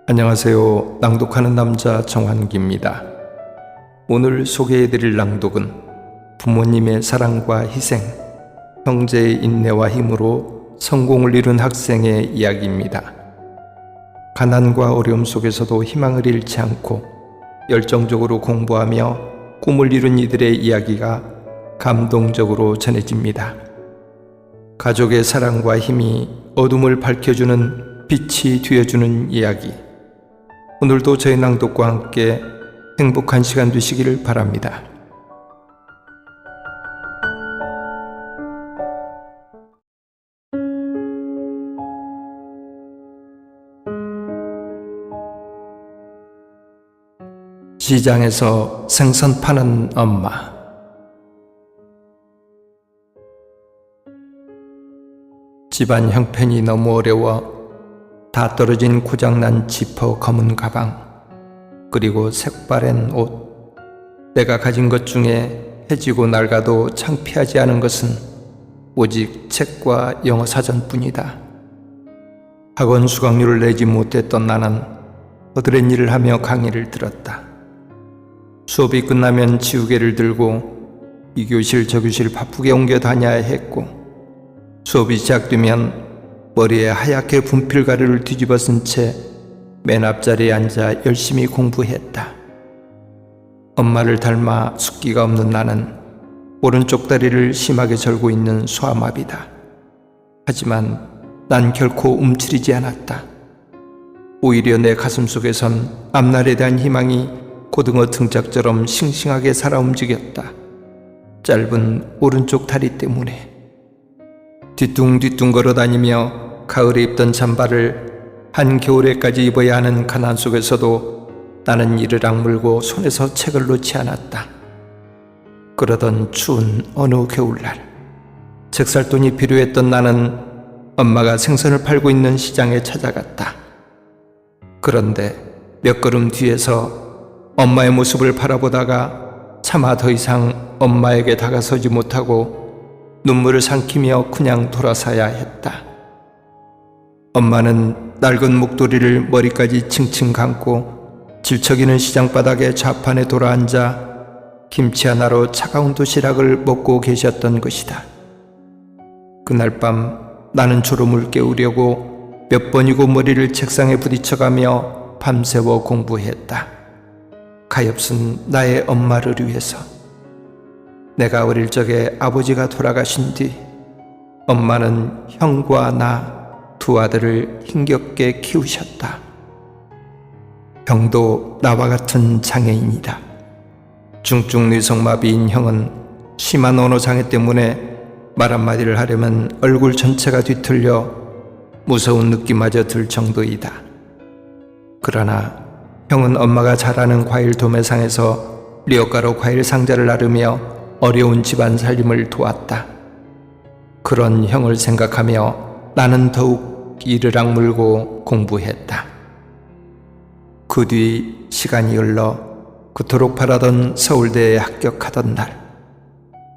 안녕하세요. 낭독하는 남자 정환기입니다. 오늘 소개해드릴 낭독은 부모님의 사랑과 희생, 형제의 인내와 힘으로 성공을 이룬 학생의 이야기입니다. 가난과 어려움 속에서도 희망을 잃지 않고 열정적으로 공부하며 꿈을 이룬 이들의 이야기가 감동적으로 전해집니다. 가족의 사랑과 힘이 어둠을 밝혀주는 빛이 되어주는 이야기. 오늘도 저의 낭독과 함께 행복한 시간 되시기를 바랍니다. 시장에서 생선 파는 엄마. 집안 형편이 너무 어려워 다 떨어진 고장난 지퍼 검은 가방, 그리고 색바랜 옷. 내가 가진 것 중에 해지고 낡아도 창피하지 않은 것은 오직 책과 영어 사전뿐이다. 학원 수강료를 내지 못했던 나는 허드렛 일을 하며 강의를 들었다. 수업이 끝나면 지우개를 들고 이 교실 저 교실 바쁘게 옮겨 다녀야 했고, 수업이 시작되면 머리에 하얗게 분필 가루를 뒤집어 쓴 채 맨 앞자리에 앉아 열심히 공부했다. 엄마를 닮아 숫기가 없는 나는 오른쪽 다리를 심하게 절고 있는 소아마비다. 하지만 난 결코 움츠리지 않았다. 오히려 내 가슴 속에선 앞날에 대한 희망이 고등어 등짝처럼 싱싱하게 살아 움직였다. 짧은 오른쪽 다리 때문에. 뒤뚱뒤뚱 걸어다니며 가을에 입던 잠바를 한겨울에까지 입어야 하는 가난 속에서도 나는 이를 악물고 손에서 책을 놓지 않았다. 그러던 추운 어느 겨울날, 책 살 돈이 필요했던 나는 엄마가 생선을 팔고 있는 시장에 찾아갔다. 그런데 몇 걸음 뒤에서 엄마의 모습을 바라보다가 차마 더 이상 엄마에게 다가서지 못하고 눈물을 삼키며 그냥 돌아서야 했다. 엄마는 낡은 목도리를 머리까지 칭칭 감고 질척이는 시장바닥에 좌판에 돌아앉아 김치 하나로 차가운 도시락을 먹고 계셨던 것이다. 그날 밤 나는 졸음을 깨우려고 몇 번이고 머리를 책상에 부딪혀가며 밤새워 공부했다. 가엾은 나의 엄마를 위해서. 내가 어릴 적에 아버지가 돌아가신 뒤 엄마는 형과 나 두 아들을 힘겹게 키우셨다. 형도 나와 같은 장애인이다. 중증 뇌성마비인 형은 심한 언어장애 때문에 말 한마디를 하려면 얼굴 전체가 뒤틀려 무서운 느낌마저 들 정도이다. 그러나 형은 엄마가 잘하는 과일 도매상에서 리어가로 과일 상자를 나르며 어려운 집안 살림을 도왔다. 그런 형을 생각하며 나는 더욱 이를 악물고 공부했다. 그 뒤 시간이 흘러 그토록 바라던 서울대에 합격하던 날,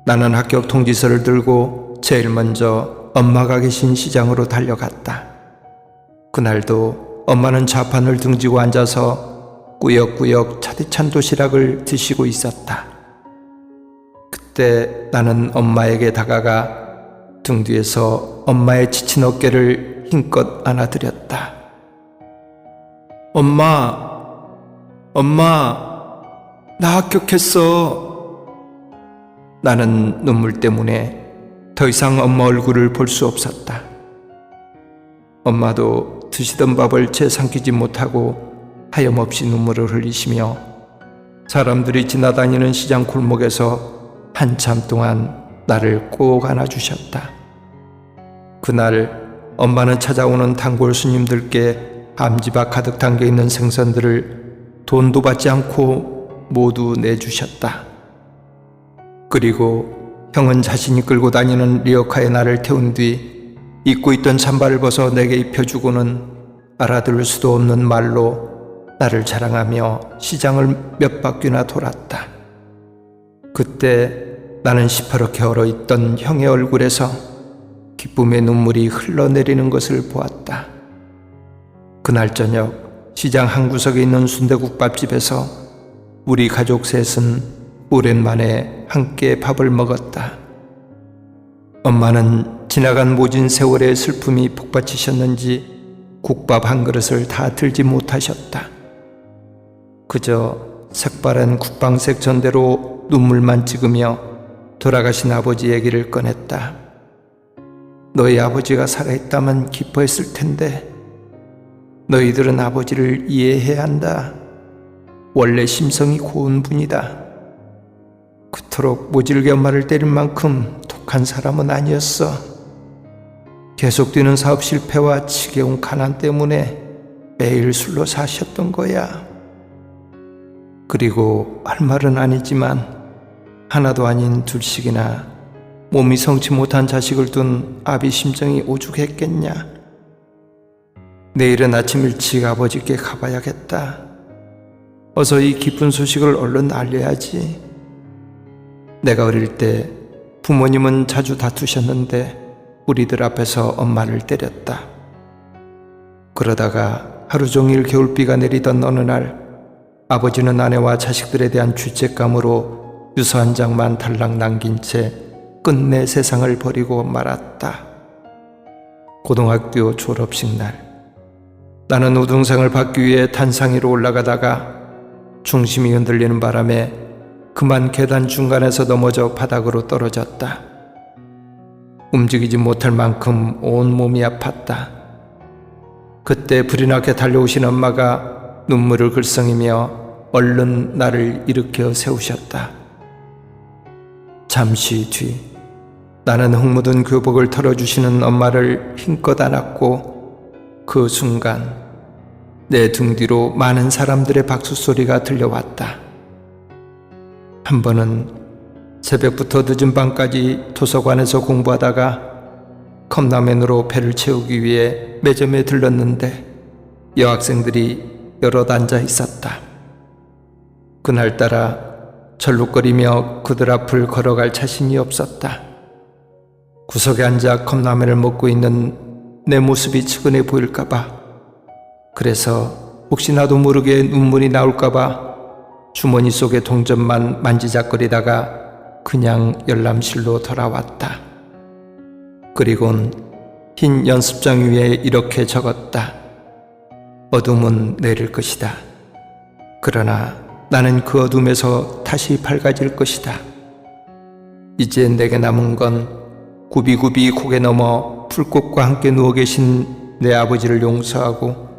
나는 합격 통지서를 들고 제일 먼저 엄마가 계신 시장으로 달려갔다. 그날도 엄마는 좌판을 등지고 앉아서 꾸역꾸역 차디찬 도시락을 드시고 있었다. 그때 나는 엄마에게 다가가 등 뒤에서 엄마의 지친 어깨를 힘껏 안아드렸다. 엄마, 나 합격했어. 나는 눈물 때문에 더 이상 엄마 얼굴을 볼 수 없었다. 엄마도 드시던 밥을 채 삼키지 못하고 하염없이 눈물을 흘리시며 사람들이 지나다니는 시장 골목에서 한참 동안 나를 꼭 안아주셨다. 그날 엄마는 찾아오는 단골 손님들께 밤지박 가득 담겨있는 생선들을 돈도 받지 않고 모두 내주셨다. 그리고 형은 자신이 끌고 다니는 리어카에 나를 태운 뒤 입고 있던 잠바를 벗어 내게 입혀주고는 알아들을 수도 없는 말로 나를 자랑하며 시장을 몇 바퀴나 돌았다. 그때 나는 시퍼렇게 얼어있던 형의 얼굴에서 기쁨의 눈물이 흘러내리는 것을 보았다. 그날 저녁 시장 한 구석에 있는 순대국밥집에서 우리 가족 셋은 오랜만에 함께 밥을 먹었다. 엄마는 지나간 모진 세월의 슬픔이 복받치셨는지 국밥 한 그릇을 다 들지 못하셨다. 그저 색바른 국방색 전대로 눈물만 찍으며 돌아가신 아버지 얘기를 꺼냈다. 너희 아버지가 살아있다면 기뻐했을 텐데 너희들은 아버지를 이해해야 한다. 원래 심성이 고운 분이다. 그토록 모질게 엄마를 때릴 만큼 독한 사람은 아니었어. 계속되는 사업 실패와 지겨운 가난 때문에 매일 술로 사셨던 거야. 그리고 할 말은 아니지만 하나도 아닌 둘씩이나 몸이 성치 못한 자식을 둔 아비 심정이 오죽했겠냐. 내일은 아침 일찍 아버지께 가봐야겠다. 어서 이 기쁜 소식을 얼른 알려야지. 내가 어릴 때 부모님은 자주 다투셨는데 우리들 앞에서 엄마를 때렸다. 그러다가 하루 종일 겨울비가 내리던 어느 날 아버지는 아내와 자식들에 대한 죄책감으로 유서 한 장만 달랑 남긴 채 끝내 세상을 버리고 말았다. 고등학교 졸업식 날, 나는 우등상을 받기 위해 단상 위로 올라가다가 중심이 흔들리는 바람에 그만 계단 중간에서 넘어져 바닥으로 떨어졌다. 움직이지 못할 만큼 온 몸이 아팠다. 그때 불이 나게 달려오신 엄마가 눈물을 글썽이며 얼른 나를 일으켜 세우셨다. 잠시 뒤 나는 흙 묻은 교복을 털어주시는 엄마를 힘껏 안았고 그 순간 내 등 뒤로 많은 사람들의 박수 소리가 들려왔다. 한 번은 새벽부터 늦은 밤까지 도서관에서 공부하다가 컵라면으로 배를 채우기 위해 매점에 들렀는데 여학생들이 여럿 앉아 있었다. 그날따라 절룩거리며 그들 앞을 걸어갈 자신이 없었다. 구석에 앉아 컵라면을 먹고 있는 내 모습이 측은해 보일까봐, 그래서 혹시 나도 모르게 눈물이 나올까봐 주머니 속의 동전만 만지작거리다가 그냥 열람실로 돌아왔다. 그리곤 흰 연습장 위에 이렇게 적었다. 어둠은 내릴 것이다. 그러나 나는 그 어둠에서 다시 밝아질 것이다. 이제 내게 남은 건 굽이굽이 고개 넘어 풀꽃과 함께 누워 계신 내 아버지를 용서하고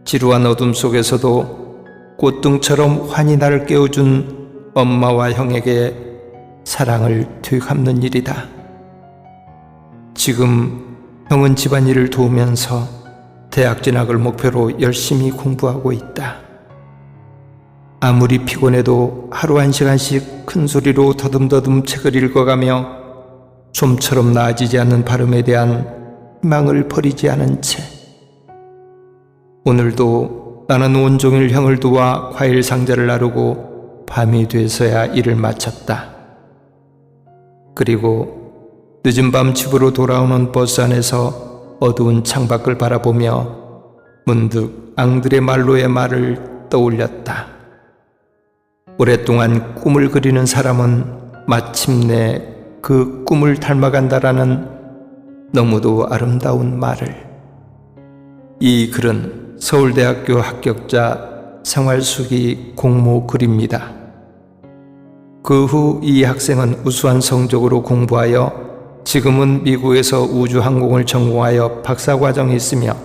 지루한 어둠 속에서도 꽃등처럼 환히 나를 깨워준 엄마와 형에게 사랑을 되갚는 일이다. 지금 형은 집안일을 도우면서 대학 진학을 목표로 열심히 공부하고 있다. 아무리 피곤해도 하루 1시간씩 큰 소리로 더듬더듬 책을 읽어가며 좀처럼 나아지지 않는 발음에 대한 희망을 버리지 않은 채 오늘도 나는 온종일 형을 도와 과일 상자를 나르고 밤이 돼서야 일을 마쳤다. 그리고 늦은 밤 집으로 돌아오는 버스 안에서 어두운 창밖을 바라보며 문득 앙드레 말로의 말을 떠올렸다. 오랫동안 꿈을 그리는 사람은 마침내 그 꿈을 닮아간다라는 너무도 아름다운 말을. 이 글은 서울대학교 합격자 생활수기 공모 글입니다. 그 후 이 학생은 우수한 성적으로 공부하여 지금은 미국에서 우주항공을 전공하여 박사과정에 있으며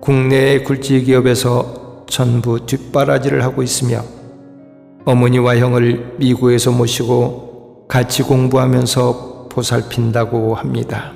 국내의 굴지기업에서 전부 뒷바라지를 하고 있으며 어머니와 형을 미국에서 모시고 같이 공부하면서 보살핀다고 합니다.